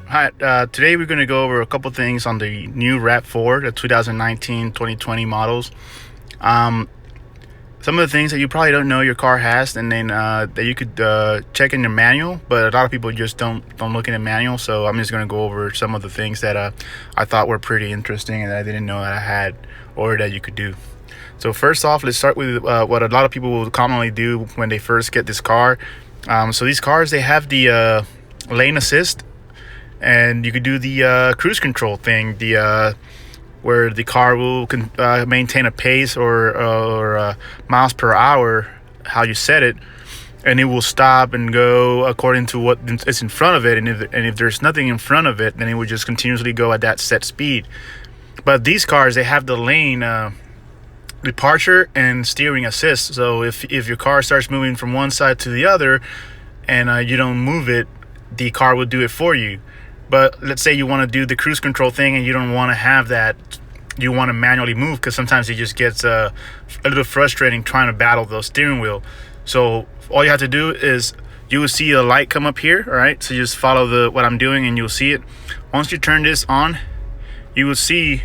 Hi, today we're going to go over a couple things on the new RAV4, the 2019-2020 models. Some of the things that you probably don't know your car has, and then that you could check in the manual, but a lot of people just don't look in the manual. So I'm just going to go over some of the things that I thought were pretty interesting and that I didn't know that I had or that you could do. So first off, let's start with what a lot of people will commonly do when they first get this car. So these cars, they have the lane assist, and you could do the cruise control thing, where the car will maintain a pace or miles per hour, how you set it, and it will stop and go according to what is in front of it. And if there's nothing in front of it, then it will just continuously go at that set speed. But these cars, they have the lane departure and steering assist. So if your car starts moving from one side to the other and you don't move it, the car will do it for you. But let's say you want to do the cruise control thing and you don't want to have that. You want to manually move, because sometimes it just gets a little frustrating trying to battle the steering wheel. So all you have to do is you will see a light come up here. All right, so just follow what I'm doing and you'll see it. Once you turn this on, you will see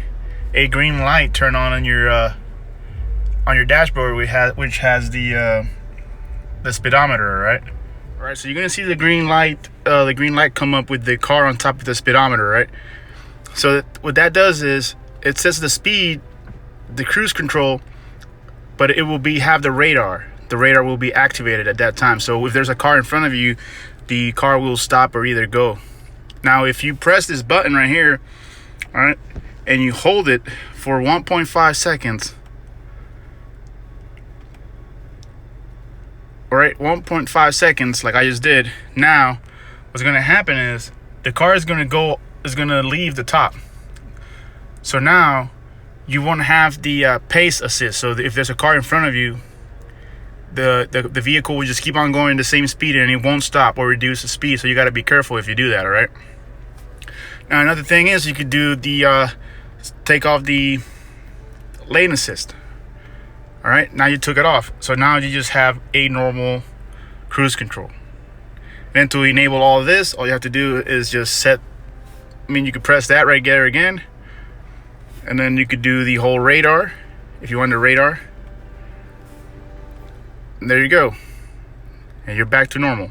a green light turn on your dashboard, which has the speedometer. Right. All right, so you're gonna see the green light come up with the car on top of the speedometer, right? So what that does is it sets the speed, the cruise control, but it will have the radar. The radar will be activated at that time. So if there's a car in front of you, the car will stop or either go. Now, if you press this button right here, all right, and you hold it for 1.5 seconds. All right, 1.5 seconds, like I just did. Now, what's going to happen is the car is going to leave the top. So now you won't have the pace assist. So if there's a car in front of you, the vehicle will just keep on going the same speed and it won't stop or reduce the speed. So you got to be careful if you do that. All right. Now another thing is you could do the take off the lane assist. All right, now you took it off. So now you just have a normal cruise control. Then to enable all of this, all you have to do is just you could press that right there again. And then you could do the whole radar, if you want the radar. And there you go. And you're back to normal.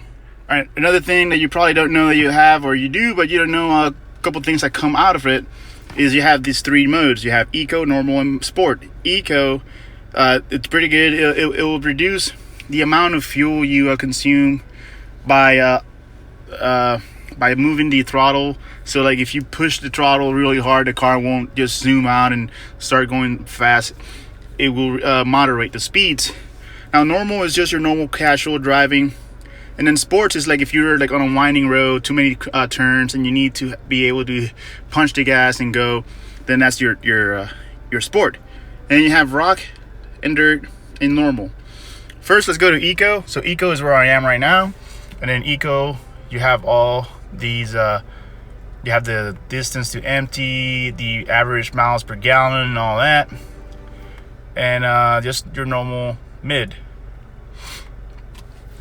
All right, another thing that you probably don't know that you have, or you do, but you don't know a couple things that come out of it, is you have these three modes. You have Eco, Normal, and Sport. Eco, it's pretty good. It will reduce the amount of fuel you consume by moving the throttle. So like if you push the throttle really hard, the car won't just zoom out and start going fast. It will moderate the speeds. Now normal is just your normal casual driving, and then sports is like if you're like on a winding road, too many turns, and you need to be able to punch the gas and go, then that's your sport. And you have rock and dirt and normal. First, let's go to Eco. So Eco is where I am right now, and then Eco, you have all these. You have the distance to empty, the average miles per gallon, and all that, and just your normal mid.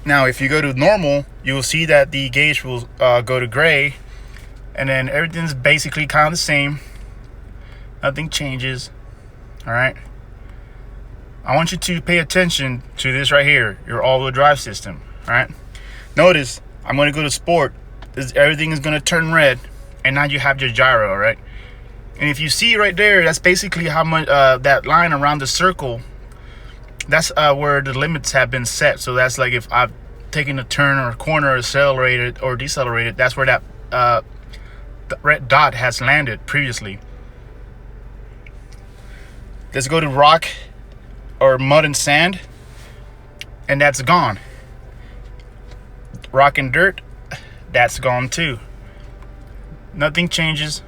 Now, if you go to normal, you will see that the gauge will go to gray, and then everything's basically kind of the same. Nothing changes. All right. I want you to pay attention to this right here, your all-wheel drive system. All right. Notice I'm going to go to sport. Everything is going to turn red, and now you have your gyro. All right. And if you see right there, that's basically how much that line around the circle. That's where the limits have been set. So that's like if I've taken a turn or a corner, accelerated or decelerated, that's where that the red dot has landed previously. Let's go to rock or mud and sand, and that's gone. Rock and dirt, that's gone too. Nothing changes.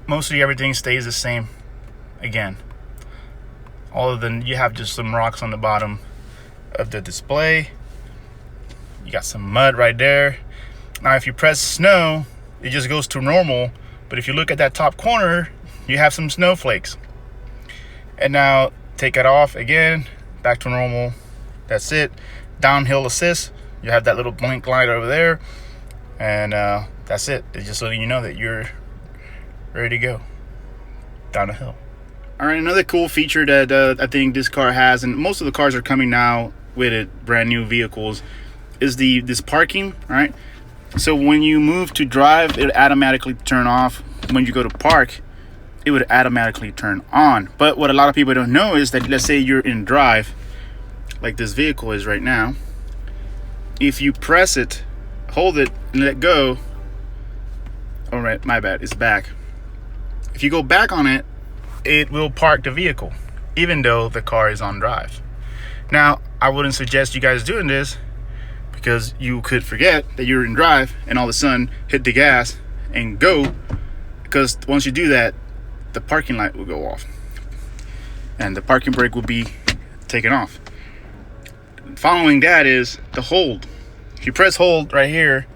Mostly everything stays the same again. Other than you have just some rocks on the bottom of the display. You got some mud right there. Now if you press snow, it just goes to normal. But if you look at that top corner, you have some snowflakes. And now take it off again, back to normal. That's it. Downhill assist, you have that little blink light over there, and that's it. It's just letting you know that you're ready to go down the hill. All right, another cool feature that I think this car has, and most of the cars are coming now with it, brand new vehicles, is this parking. All right, so when you move to drive, it automatically turn off. When you go to park, it would automatically turn on. But what a lot of people don't know is that, let's say you're in drive, like this vehicle is right now. If you press it, hold it, and let go, all right, my bad, it's back. If you go back on it, it will park the vehicle, even though the car is on drive. Now, I wouldn't suggest you guys doing this, because you could forget that you're in drive and all of a sudden hit the gas and go, because once you do that, the parking light will go off and the parking brake will be taken off. Following that is the hold. If you press hold right here,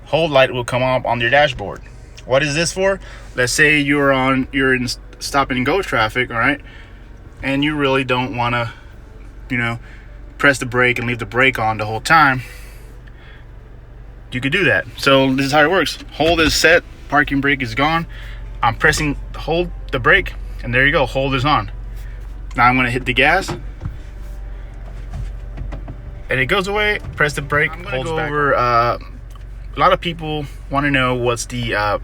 hold light will come up on your dashboard. What is this for? Let's say you're in stop and go traffic, all right, and you really don't want to, press the brake and leave the brake on the whole time. You could do that. So this is how it works. Hold is set, parking brake is gone. I'm pressing hold the brake, and there you go, hold is on. Now I'm going to hit the gas, and it goes away. Press the brake, holds back over. A lot of people want to know what's the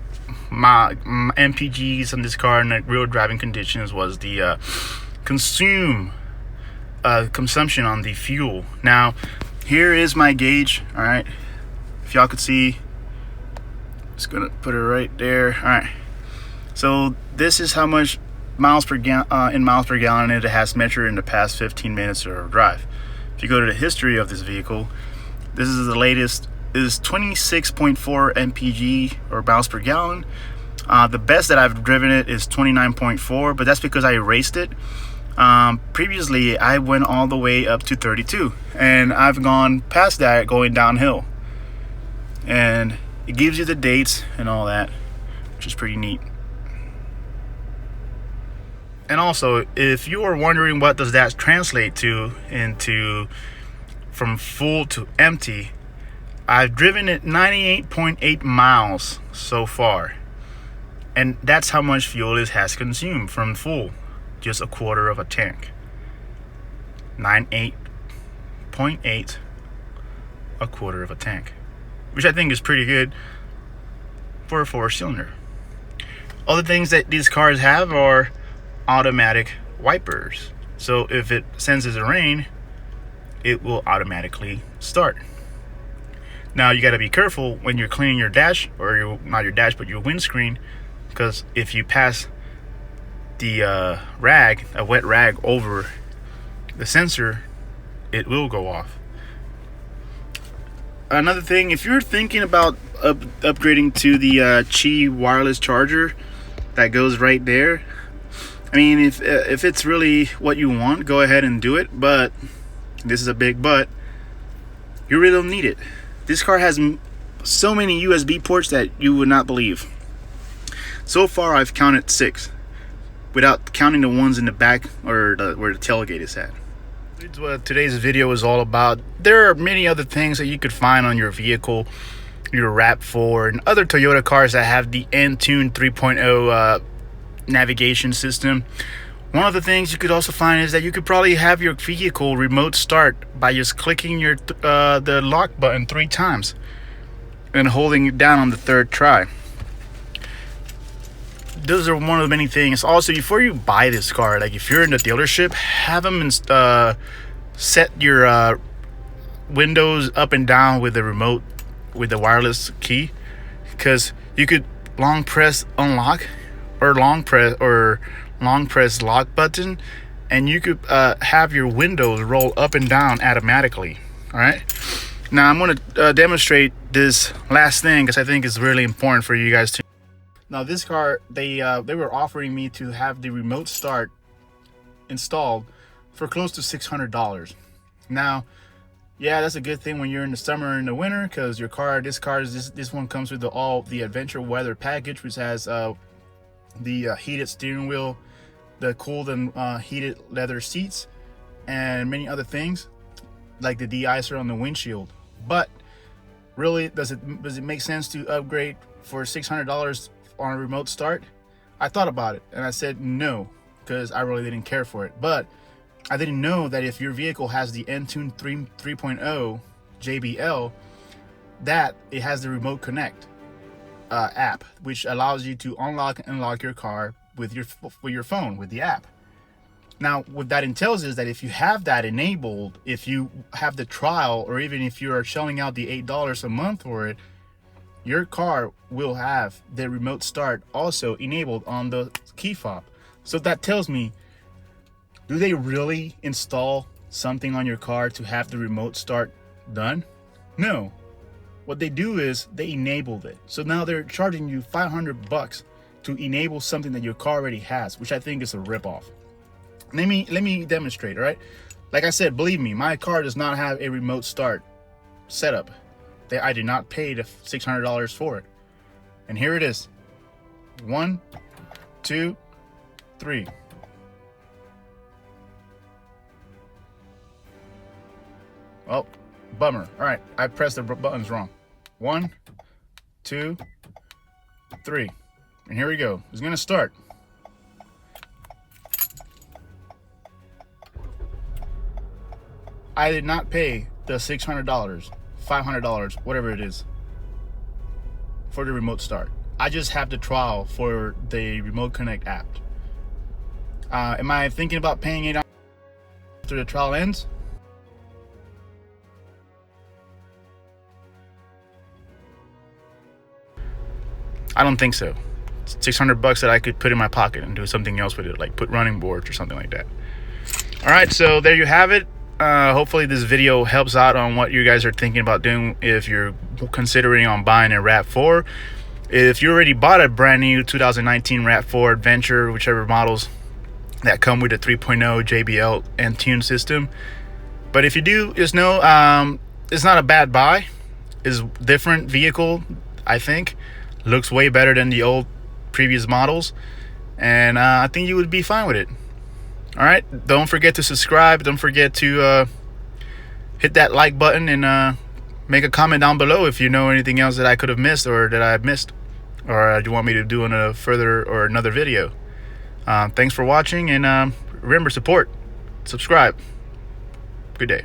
my MPGs on this car in the real driving conditions, was the consumption on the fuel. Now here is my gauge. All right, if y'all could see, just gonna put it right there. All right, so this is how much miles per gallon it has measured in the past 15 minutes of drive. If you go to the history of this vehicle, this is the latest, is 26.4 mpg or miles per gallon. The best that I've driven it is 29.4, but that's because I erased it. Previously I went all the way up to 32, and I've gone past that going downhill, and it gives you the dates and all that, which is pretty neat. And also, if you are wondering what does that translate to into from full to empty, I've driven it 98.8 miles so far, and that's how much fuel it has consumed from full, just a quarter of a tank. 98.8, a quarter of a tank, which I think is pretty good for a 4-cylinder. Other things that these cars have are automatic wipers, so if it senses the rain, it will automatically start. Now you got to be careful when you're cleaning your dash, or not your dash but your windscreen, because if you pass the a wet rag over the sensor, it will go off. Another thing, if you're thinking about upgrading to the Qi wireless charger that goes right there, I mean, if it's really what you want, go ahead and do it, but this is a big but, you really don't need it. This car has so many USB ports that you would not believe. So far I've counted 6, without counting the ones in the back or where the tailgate is at. That's what today's video is all about. There are many other things that you could find on your vehicle, your RAV4 and other Toyota cars that have the Entune 3.0 navigation system. One of the things you could also find is that you could probably have your vehicle remote start by just clicking the lock button 3 times and holding it down on the 3rd try. Those are one of the many things. Also, before you buy this car, like if you're in the dealership, have them set your windows up and down with the remote, with the wireless key, because you could long press unlock or long press lock button, and you could have your windows roll up and down automatically. All right, now I'm going to demonstrate this last thing because I think it's really important for you guys to. Now this car, they were offering me to have the remote start installed for close to $600. Now, yeah, that's a good thing when you're in the summer and the winter, because this one comes with all the adventure weather package, which has the heated steering wheel, the cooled and heated leather seats, and many other things like the de-icer on the windshield. But really, does it make sense to upgrade for $600 on a remote start? I thought about it and I said no, because I really didn't care for it. But I didn't know that if your vehicle has the Entune 3.0 JBL, that it has the remote connect app, which allows you to unlock and unlock your car with your phone, with the app. Now, what that entails is that if you have that enabled, if you have the trial, or even if you are shelling out the $8 a month for it, your car will have the remote start also enabled on the key fob. So that tells me, do they really install something on your car to have the remote start done? No. What they do is they enabled it. So now they're charging you $500 to enable something that your car already has, which I think is a ripoff. Let me demonstrate, all right? Like I said, believe me, my car does not have a remote start setup. I did not pay the $600 for it. And here it is. 1, 2, 3. Oh, bummer. All right, I pressed the buttons wrong. 1, 2, 3. And here we go. It's gonna start. I did not pay the $600, $500, whatever it is, for the remote start. I just have the trial for the Remote Connect app. Am I thinking about paying it after the trial ends? I don't think so. It's $600 that I could put in my pocket and do something else with it, like put running boards or something like that. All right, so there you have it. Hopefully this video helps out on what you guys are thinking about doing if you're considering on buying a RAV4. If you already bought a brand new 2019 RAV4 Adventure, whichever models that come with a 3.0 JBL Entune system. But if you do, just know it's not a bad buy. It's a different vehicle, I think. Looks way better than the old previous models. And I think you would be fine with it. All right, don't forget to subscribe. Don't forget to hit that like button and make a comment down below if you know anything else that I could have missed or that I've missed, or you want me to do in a further or another video. Thanks for watching, and remember, subscribe. Good day.